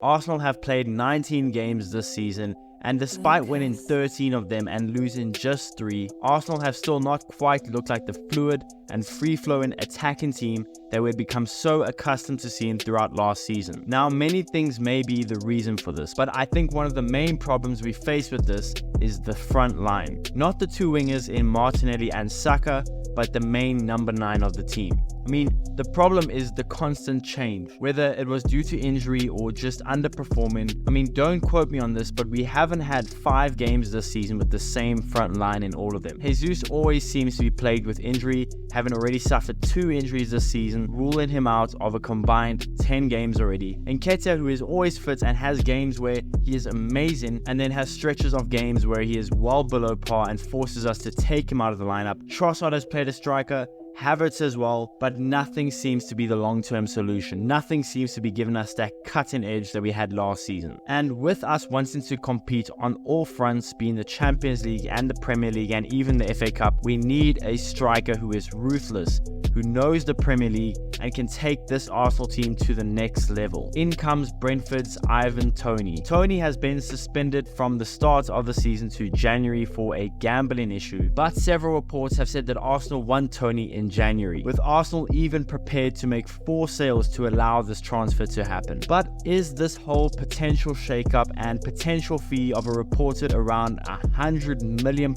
Arsenal have played 19 games this season, and despite winning 13 of them and losing just 3, Arsenal have still not quite looked like the fluid and free-flowing attacking team that we had become so accustomed to seeing throughout last season. Now, many things may be the reason for this, but I think one of the main problems we face with this is the front line. Not the two wingers in Martinelli and Saka, but the main number 9 of the team. I mean, the problem is the constant change, whether it was due to injury or just underperforming. I mean, don't quote me on this, but we haven't had 5 games this season with the same front line in all of them. Jesus always seems to be plagued with injury, having already suffered 2 injuries this season, ruling him out of a combined 10 games already. Nketiah, who is always fit and has games where he is amazing, and then has stretches of games where he is well below par and forces us to take him out of the lineup. Trossard has played a striker, Havertz as well, but nothing seems to be the long-term solution. Nothing seems to be giving us that cutting edge that we had last season. And with us wanting to compete on all fronts, being the Champions League and the Premier League and even the FA Cup, we need a striker who is ruthless, who knows the Premier League and can take this Arsenal team to the next level. In comes Brentford's Ivan Toney. Toney has been suspended from the start of the season to January for a gambling issue, but several reports have said that Arsenal want Toney in January, with Arsenal even prepared to make 4 sales to allow this transfer to happen. But is this whole potential shake-up and potential fee of a reported around £100 million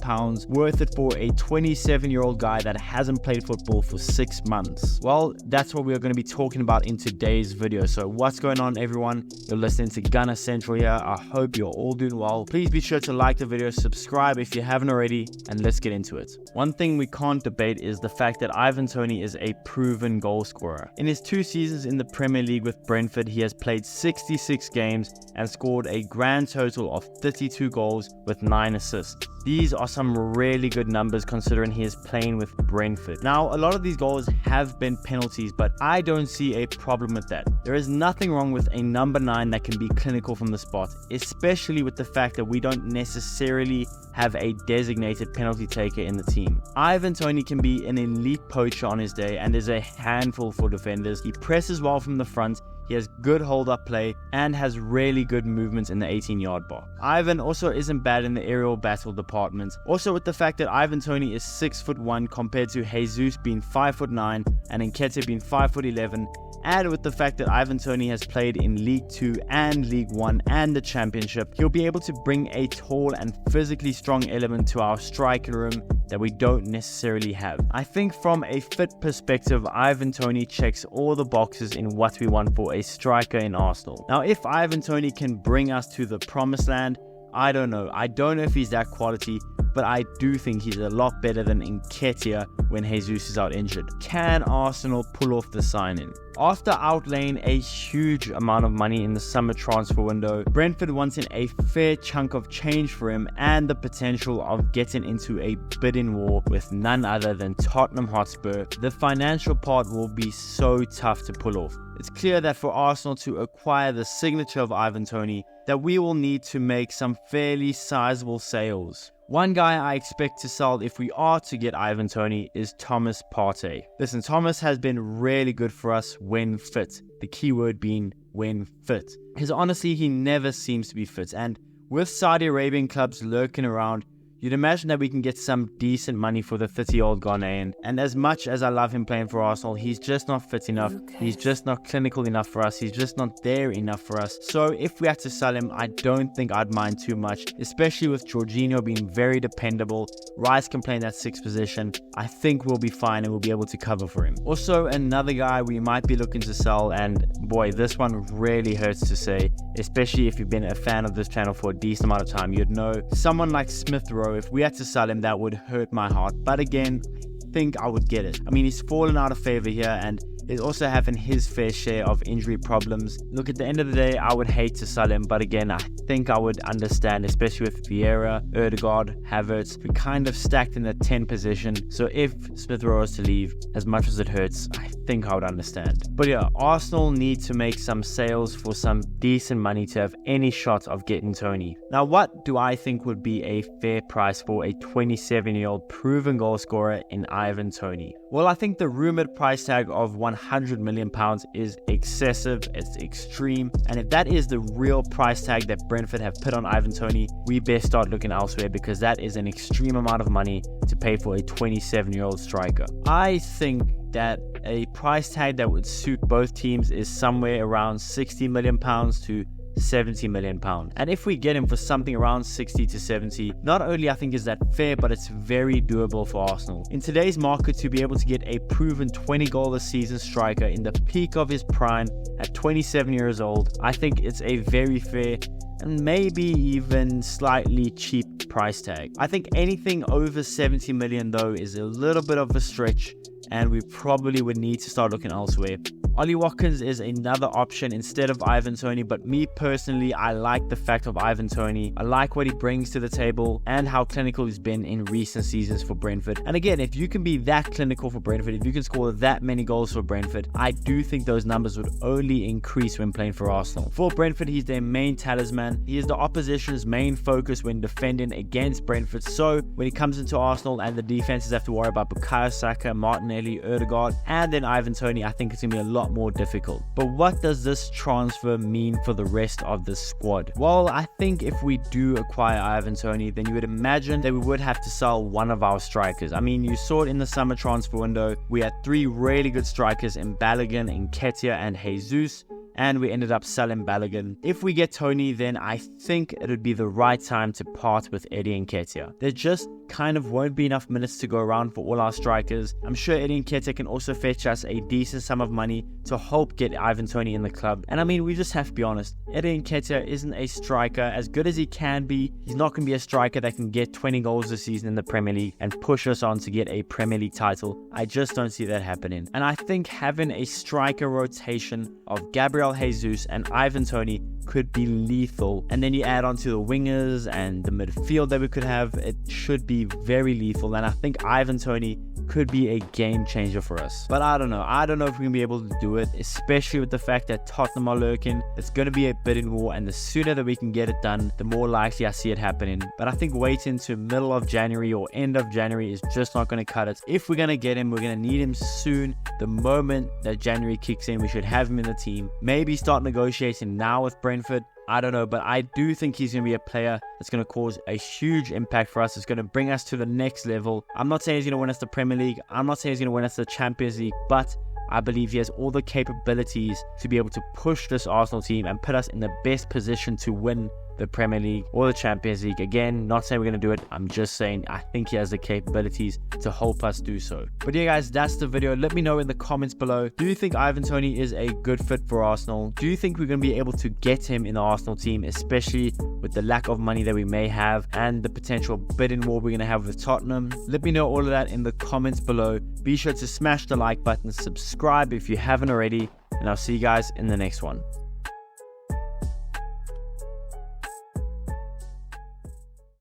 worth it for a 27-year-old guy that hasn't played football for 6 months? Well, that's what we're going to be talking about in today's video. So what's going on, everyone? You're listening to Gunner Central here. I hope you're all doing well. Please be sure to like the video, subscribe if you haven't already, and let's get into it. One thing we can't debate is the fact that Ivan Toney is a proven goal scorer. In his 2 seasons in the Premier League with Brentford, he has played 66 games and scored a grand total of 32 goals with 9 assists. These are some really good numbers considering he is playing with Brentford. Now, a lot of these goals have been penalties, but I don't see a problem with that. There is nothing wrong with a number 9 that can be clinical from the spot, especially with the fact that we don't necessarily have a designated penalty taker in the team. Ivan Toney can be an elite poacher on his day and is a handful for defenders. He presses well from the front, he has good hold-up play and has really good movements in the 18-yard box. Ivan also isn't bad in the aerial battle department. Also, with the fact that Ivan Toney is 6'1" compared to Jesus being 5'9" and Nketiah being 5'11", and with the fact that Ivan Toney has played in League 2 and League 1 and the Championship, he'll be able to bring a tall and physically strong element to our striker room that we don't necessarily have. I think from a fit perspective, Ivan Toney checks all the boxes in what we want for a striker in Arsenal. Now, if Ivan Toney can bring us to the promised land, I don't know. I don't know if he's that quality, but I do think he's a lot better than Nketiah when Jesus is out injured. Can Arsenal pull off the signing? After outlaying a huge amount of money in the summer transfer window, Brentford wanting a fair chunk of change for him and the potential of getting into a bidding war with none other than Tottenham Hotspur, the financial part will be so tough to pull off. It's clear that for Arsenal to acquire the signature of Ivan Toney, that we will need to make some fairly sizable sales. One guy I expect to sell if we are to get Ivan Toney is Thomas Partey. Listen, Thomas has been really good for us when fit. The key word being when fit. Because honestly, he never seems to be fit. And with Saudi Arabian clubs lurking around, you'd imagine that we can get some decent money for the 30-year-old Ghanaian. And as much as I love him playing for Arsenal, he's just not fit enough. He's just not clinical enough for us. He's just not there enough for us. So if we had to sell him, I don't think I'd mind too much, especially with Jorginho being very dependable. Rice can play in that 6th position. I think we'll be fine and we'll be able to cover for him. Also, another guy we might be looking to sell, and boy, this one really hurts to say, especially if you've been a fan of this channel for a decent amount of time, you'd know someone like Smith Rowe. If we had to sell him, that would hurt my heart. But again, I think I would get it. I mean, he's fallen out of favor here and is also having his fair share of injury problems. Look, at the end of the day, I would hate to sell him, but again, I think I would understand, especially with Vieira, Odegaard, Havertz. We're kind of stacked in the 10 position. So if Smith Rowe is to leave, as much as it hurts, I think I would understand. But yeah, Arsenal need to make some sales for some decent money to have any shot of getting Toney. Now, what do I think would be a fair price for a 27-year-old proven goal scorer in Ivan Toney? Well, I think the rumored price tag of £100 million is excessive, it's extreme, and if that is the real price tag that Brentford have put on Ivan Toney, we best start looking elsewhere, because that is an extreme amount of money to pay for a 27-year-old striker. I think that a price tag that would suit both teams is somewhere around £60 million to £70 million. And if we get him for something around 60 to 70, not only I think is that fair, but it's very doable for Arsenal. In today's market, to be able to get a proven 20 goal a season striker in the peak of his prime at 27 years old, I think it's a very fair and maybe even slightly cheap price tag. I think anything over 70 million though is a little bit of a stretch, and we probably would need to start looking elsewhere. Ollie Watkins is another option instead of Ivan Toney, but me personally, I like the fact of Ivan Toney. I like what he brings to the table and how clinical he's been in recent seasons for Brentford. And again, if you can be that clinical for Brentford, if you can score that many goals for Brentford, I do think those numbers would only increase when playing for Arsenal. For Brentford, he's their main talisman. He is the opposition's main focus when defending against Brentford. So when he comes into Arsenal and the defenses have to worry about Bukayo Saka, Martinelli, Odegaard, and then Ivan Toney, I think it's going to be a lot more difficult. But what does this transfer mean for the rest of the squad? Well, I think if we do acquire Ivan Toney, then you would imagine that we would have to sell one of our strikers. I mean, you saw it in the summer transfer window. We had three really good strikers in Balogun, Nketiah, and Jesus, and we ended up selling Balogun. If we get Toney, then I think it would be the right time to part with Eddie Nketiah. There just kind of won't be enough minutes to go around for all our strikers. I'm sure Eddie Nketiah can also fetch us a decent sum of money to help get Ivan Toney in the club. And I mean, we just have to be honest, Eddie Nketiah isn't a striker. As good as he can be, he's not going to be a striker that can get 20 goals this season in the Premier League and push us on to get a Premier League title. I just don't see that happening. And I think having a striker rotation of Gabriel Jesus and Ivan Toney could be lethal. And then you add on to the wingers and the midfield that we could have, it should be very lethal. And I think Ivan Toney could be a game changer for us. But I don't know if we're going to be able to do it, especially with the fact that Tottenham are lurking. It's going to be a bidding war, and the sooner that we can get it done, the more likely I see it happening. But I think waiting to middle of January or end of January is just not going to cut it. If we're going to get him, we're going to need him soon. The moment that January kicks in, we should have him in the team. Maybe start negotiating now with Brentford. I don't know, but I do think he's going to be a player that's going to cause a huge impact for us. It's going to bring us to the next level. I'm not saying he's going to win us the Premier League. I'm not saying he's going to win us the Champions League, but I believe he has all the capabilities to be able to push this Arsenal team and put us in the best position to win the Premier League or the Champions League. Again, not saying we're going to do it. I'm just saying I think he has the capabilities to help us do so. But yeah, guys, that's the video. Let me know in the comments below. Do you think Ivan Toney is a good fit for Arsenal? Do you think we're going to be able to get him in the Arsenal team, especially with the lack of money that we may have and the potential bidding war we're going to have with Tottenham? Let me know all of that in the comments below. Be sure to smash the like button, subscribe if you haven't already, and I'll see you guys in the next one.